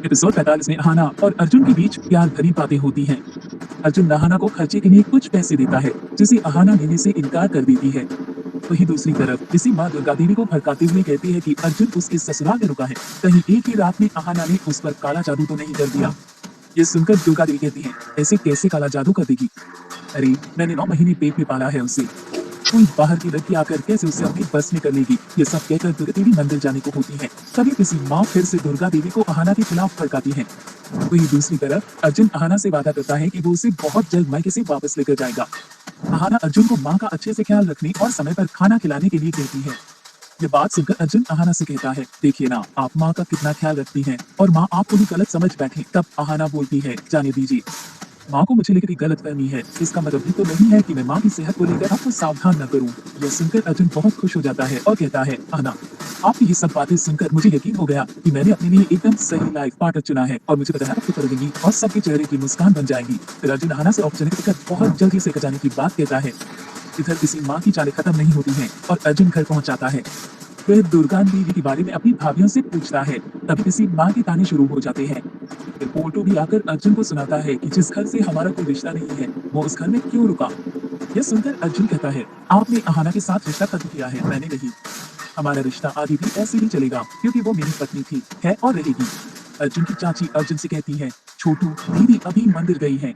Episode 45 में अहाना और अर्जुन के बीच प्यार भरी बातें होती हैं। अर्जुन अहाना को खर्चे के लिए कुछ पैसे देता है, जिसे अहाना लेने से इनकार कर देती है। वहीं दूसरी तरफ इसी माँ दुर्गा देवी को भड़काते हुए कहती है कि अर्जुन उसके ससुराल में रुका है, कहीं एक ही रात में अहाना ने उस पर काला जादू तो नहीं कर दिया। ये सुनकर दुर्गा देवी कहती है, ऐसे कैसे काला जादू कर देगी? अरे मैंने 9 महीने पेट में पाला है उसे, कोई बाहर की लड़की आकर कैसे उसे अपनी बस में कर लेगी? ये सब कहकर दुर्गा देवी मंदिर जाने को होती है। तभी किसी माँ फिर से दुर्गा देवी को अहाना के खिलाफ भड़काती है। वहीं दूसरी तरफ अर्जुन अहाना से वादा करता है कि वो उसे बहुत जल्द मायके से वापस लेकर जाएगा। अहाना अर्जुन को माँ का अच्छे से ख्याल रखने और समय पर खाना खिलाने के लिए कहती है। ये बात सुनकर अर्जुन अहाना से कहता है, देखिए ना आप माँ का कितना ख्याल रखती हैं और माँ आपको भी गलत समझ बैठे। तब अहाना बोलती है, जाने दीजिए, माँ को मुझे लेकर गलत फहमी है, इसका मतलब भी तो नहीं है कि मैं माँ की सेहत को लेकर आपको सावधान न करूँ। यह सुनकर अर्जुन बहुत खुश हो जाता है और कहता है, अहाना आपकी ये सब बातें सुनकर मुझे यकीन हो गया कि मैंने अपने लिए एकदम सही लाइफ पार्टनर चुना है और मुझे पता है आपकी करेंगी और सबके चेहरे की मुस्कान बन जाएगी। फिर अर्जुन अहाना से औपचारिक टिकट बहुत जल्दी से जाने की बात कहता है। इधर किसी माँ की चालें खत्म नहीं होती हैं और अर्जुन घर पहुंच जाता है। फिर दुर्गा देवी के बारे में अपनी भाभियों से पूछता है। तभी किसी माँ के ताने शुरू हो जाते हैं। फिर पोर्टो भी आकर अर्जुन को सुनाता है कि जिस घर से हमारा कोई रिश्ता नहीं है वो उस घर में क्यों रुका। यह सुनकर अर्जुन कहता है, आपने अहाना के साथ रिश्ता खत्म किया है, मैंने नहीं। हमारा रिश्ता आगे भी ऐसे ही चलेगा क्योंकि वो मेरी पत्नी थी, है और रहेगी। अर्जुन की चाची अर्जुन से कहती है, छोटू दीदी अभी मंदिर गई है,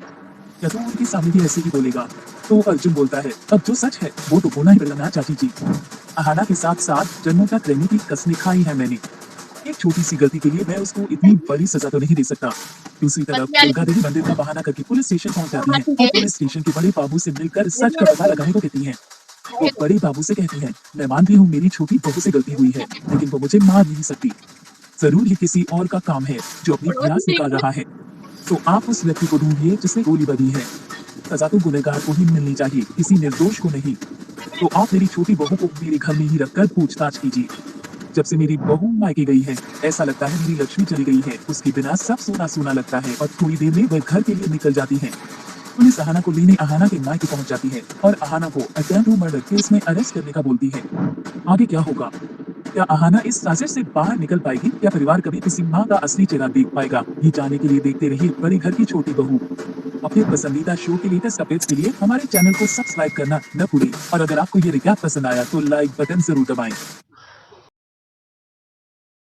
क्या तू उनके सामने भी ऐसे ही बोलेगा? तो अर्जुन बोलता है, अब जो सच है वो तो बोलना ही पड़ेगा चाची जी। अहाना के साथ साथ जन्मों तक रहने की कसमें खाई है मैंने। एक छोटी सी गलती के लिए मैं उसको इतनी बड़ी सजा तो नहीं दे सकता। दूसरी तरफ दुर्गा देवी मंदिर का बहाना करके पुलिस स्टेशन पहुंच जाती है और पुलिस स्टेशन के बड़े बाबू से मिलकर सच का पता लगाने को कहती है। वो बड़े बाबू से कहती है, मैं मानती हूँ मेरी छोटी बहू से गलती हुई है, लेकिन वो मुझे मार नहीं सकती। जरूर ही किसी और का काम है जो अपनी भड़ास निकाल रहा है। तो आप उस व्यक्ति को ढूंढिए जिसने गोली बधी है। सजा तो गुनहगार को ही मिलनी चाहिए, किसी निर्दोष को नहीं। तो आप मेरी छोटी बहू को मेरे घर में ही रखकर पूछताछ कीजिए। जब से मेरी बहू मायके गई है, ऐसा लगता है मेरी लक्ष्मी चली गई है। उसके बिना सब सोना सोना लगता है और थोड़ी देर में वह घर के लिए निकल जाती है। पुलिस अहाना को लेने अहाना के मायके पहुंच जाती है और अहाना को अटेम्प्ट टू मर्डर केस में अरेस्ट करने का बोलती है। आगे क्या होगा? क्या अहाना इस साजिश से बाहर निकल पाएगी या परिवार कभी किसी माँ का असली चेहरा देख पाएगा? ये जानने के लिए देखते रहिए बड़े घर की छोटी बहू। अपने पसंदीदा शो के लेटेस्ट अपडेट्स के लिए हमारे चैनल को सब्सक्राइब करना न भूलें और अगर आपको ये रिकैप पसंद आया तो लाइक बटन जरूर दबाएं।